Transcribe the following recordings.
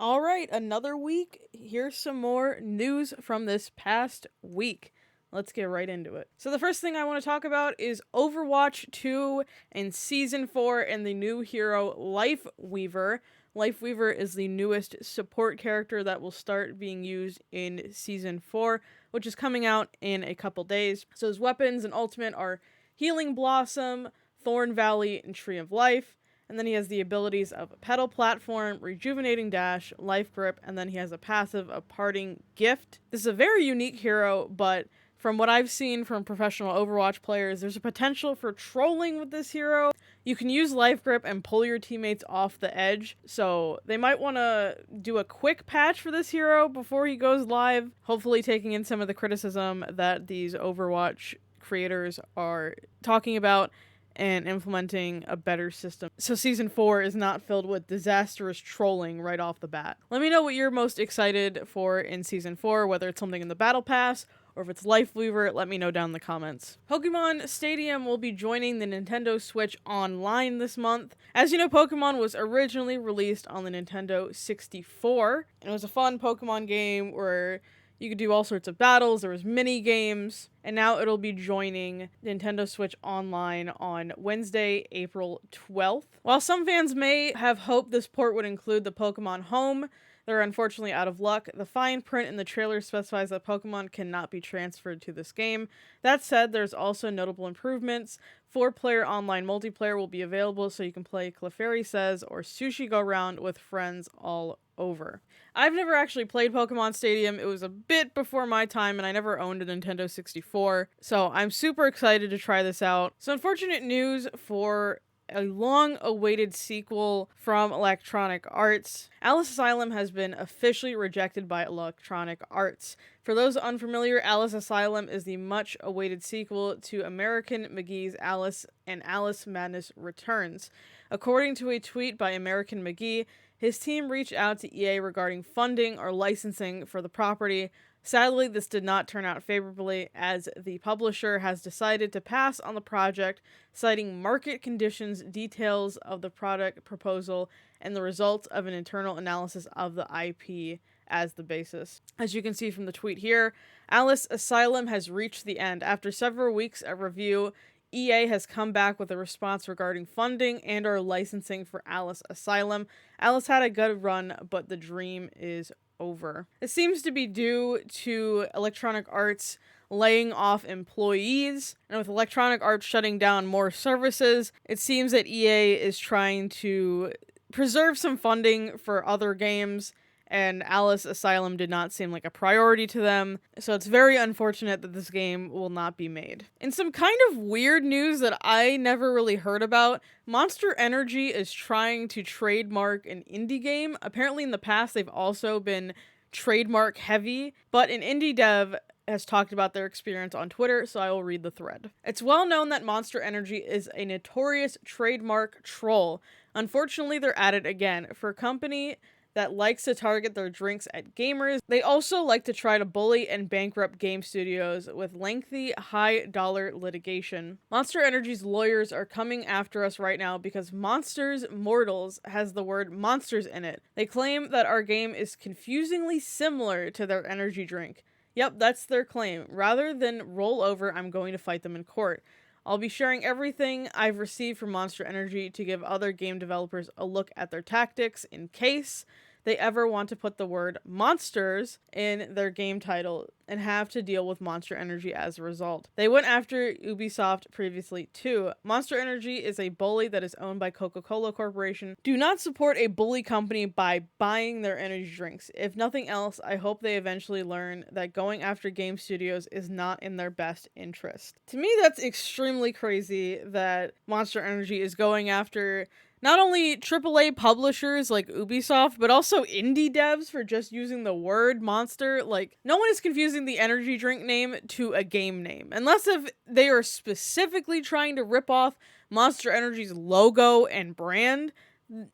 All right, another week. Here's some more news from this past week. Let's get right into it. So the first thing I want to talk about is Overwatch 2 and Season 4 and the new hero LifeWeaver. LifeWeaver is the newest support character that will start being used in Season 4, which is coming out in a couple days. So his weapons and ultimate are Healing Blossom, Thorn Valley, and Tree of Life. And then he has the abilities of Pedal Platform, Rejuvenating Dash, Life Grip, and then he has a passive of Parting Gift. This is a very unique hero, but from what I've seen from professional Overwatch players, there's a potential for trolling with this hero. You can use Life Grip and pull your teammates off the edge, so they might want to do a quick patch for this hero before he goes live, hopefully taking in some of the criticism that these Overwatch creators are talking about and implementing a better system, so Season 4 is not filled with disastrous trolling right off the bat. Let me know what you're most excited for in Season 4, whether it's something in the Battle Pass, or if it's LifeWeaver, let me know down in the comments. Pokémon Stadium will be joining the Nintendo Switch Online this month. As you know, Pokémon was originally released on the Nintendo 64, and it was a fun Pokémon game where you could do all sorts of battles, there was mini games, and now it'll be joining Nintendo Switch Online on Wednesday, April 12th. While some fans may have hoped this port would include the Pokemon Home, they're unfortunately out of luck. The fine print in the trailer specifies that Pokemon cannot be transferred to this game. That said, there's also notable improvements. 4-player online multiplayer will be available, so you can play Clefairy Says or Sushi Go Round with friends all over. I've never actually played Pokemon Stadium. It was a bit before my time, and I never owned a Nintendo 64, so I'm super excited to try this out. So unfortunate news for a long-awaited sequel from Electronic Arts. Alice Asylum has been officially rejected by Electronic Arts. For those unfamiliar, Alice Asylum is the much-awaited sequel to American McGee's Alice and Alice Madness Returns. According to a tweet by American McGee, his team reached out to EA regarding funding or licensing for the property. Sadly, this did not turn out favorably, as the publisher has decided to pass on the project, citing market conditions, details of the product proposal, and the results of an internal analysis of the IP as the basis. As you can see from the tweet here, Alice Asylum has reached the end. After several weeks of review, EA has come back with a response regarding funding and or licensing for Alice Asylum. Alice had a good run, but the dream is over. It seems to be due to Electronic Arts laying off employees, and with Electronic Arts shutting down more services, it seems that EA is trying to preserve some funding for other games, and Alice Asylum did not seem like a priority to them, so it's very unfortunate that this game will not be made. In some kind of weird news that I never really heard about, Monster Energy is trying to trademark an indie game. Apparently in the past they've also been trademark heavy, but an indie dev has talked about their experience on Twitter, so I will read the thread. It's well known that Monster Energy is a notorious trademark troll. Unfortunately, they're at it again. For a company that likes to target their drinks at gamers, they also like to try to bully and bankrupt game studios with lengthy, high-dollar litigation. Monster Energy's lawyers are coming after us right now because Monsters Mortals has the word monsters in it. They claim that our game is confusingly similar to their energy drink. Yep, that's their claim. Rather than roll over, I'm going to fight them in court. I'll be sharing everything I've received from Monster Energy to give other game developers a look at their tactics in case they ever want to put the word monsters in their game title and have to deal with Monster Energy as a result. They went after Ubisoft previously too. Monster Energy is a bully that is owned by Coca-Cola Corporation. Do not support a bully company by buying their energy drinks. If nothing else, I hope they eventually learn that going after game studios is not in their best interest. To me, that's extremely crazy that Monster Energy is going after not only AAA publishers like Ubisoft, but also indie devs for just using the word monster. Like, no one is confusing the energy drink name to a game name. Unless if they are specifically trying to rip off Monster Energy's logo and brand.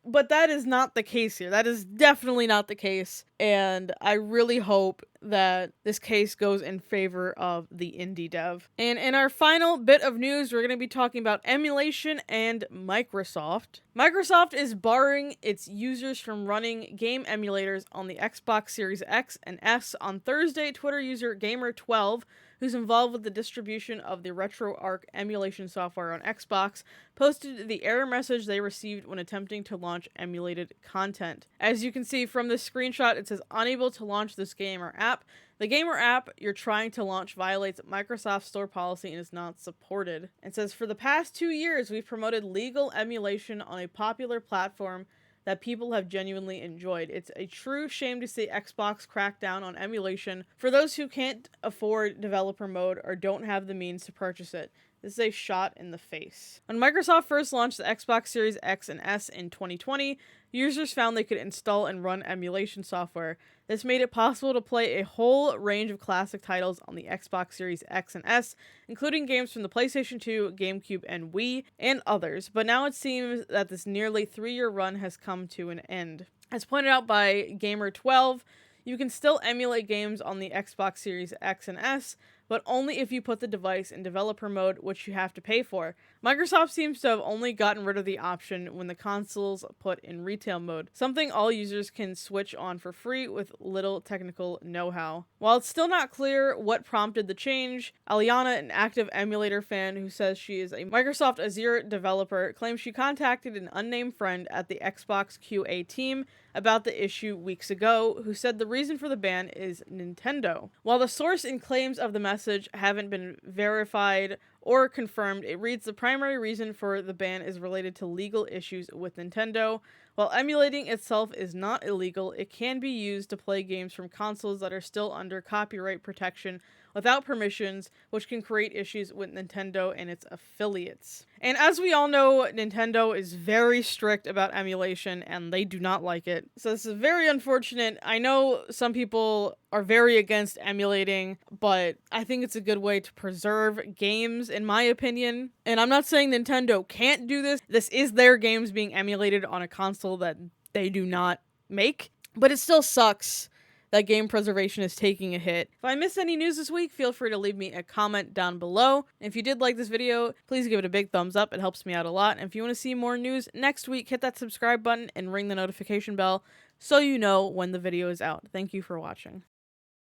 But that is not the case here. That is definitely not the case. and I really hope that this case goes in favor of the indie dev. And in our final bit of news, we're going to be talking about Emulation and Microsoft. Microsoft is barring its users from running game emulators on the Xbox Series X and S on Thursday. Twitter user Gamer12, who's involved with the distribution of the RetroArch emulation software on Xbox, posted the error message they received when attempting to launch emulated content. As you can see from this screenshot, it says unable to launch this game or app. The game or app you're trying to launch violates Microsoft's store policy and is not supported. It says, for the past 2 years, we've promoted legal emulation on a popular platform that people have genuinely enjoyed. It's a true shame to see Xbox crack down on emulation for those who can't afford developer mode or don't have the means to purchase it. This is a shot in the face. When Microsoft first launched the Xbox Series X and S in 2020, users found they could install and run emulation software. This made it possible to play a whole range of classic titles on the Xbox Series X and S, including games from the PlayStation 2, GameCube, and Wii, and others. But now it seems that this nearly 3-year run has come to an end. As pointed out by Gamer12, you can still emulate games on the Xbox Series X and S, but only if you put the device in developer mode, which you have to pay for. Microsoft seems to have only gotten rid of the option when the console's put in retail mode, something all users can switch on for free with little technical know-how. While it's still not clear what prompted the change, Aliana, an active emulator fan who says she is a Microsoft Azure developer, claims she contacted an unnamed friend at the Xbox QA team about the issue weeks ago, who said the reason for the ban is Nintendo. While the source and claims of the message haven't been verified or confirmed, it reads the primary reason for the ban is related to legal issues with Nintendo. While emulating itself is not illegal, it can be used to play games from consoles that are still under copyright protection without permissions, which can create issues with Nintendo and its affiliates. And as we all know, Nintendo is very strict about emulation, and they do not like it. So this is very unfortunate. I know some people are very against emulating, but I think it's a good way to preserve games, in my opinion. And I'm not saying Nintendo can't do this. This is their games being emulated on a console that they do not make, but it still sucks that game preservation is taking a hit. If I missed any news this week, feel free to leave me a comment down below. And if you did like this video, please give it a big thumbs up. It helps me out a lot. And if you want to see more news next week, hit that subscribe button and ring the notification bell so you know when the video is out. Thank you for watching.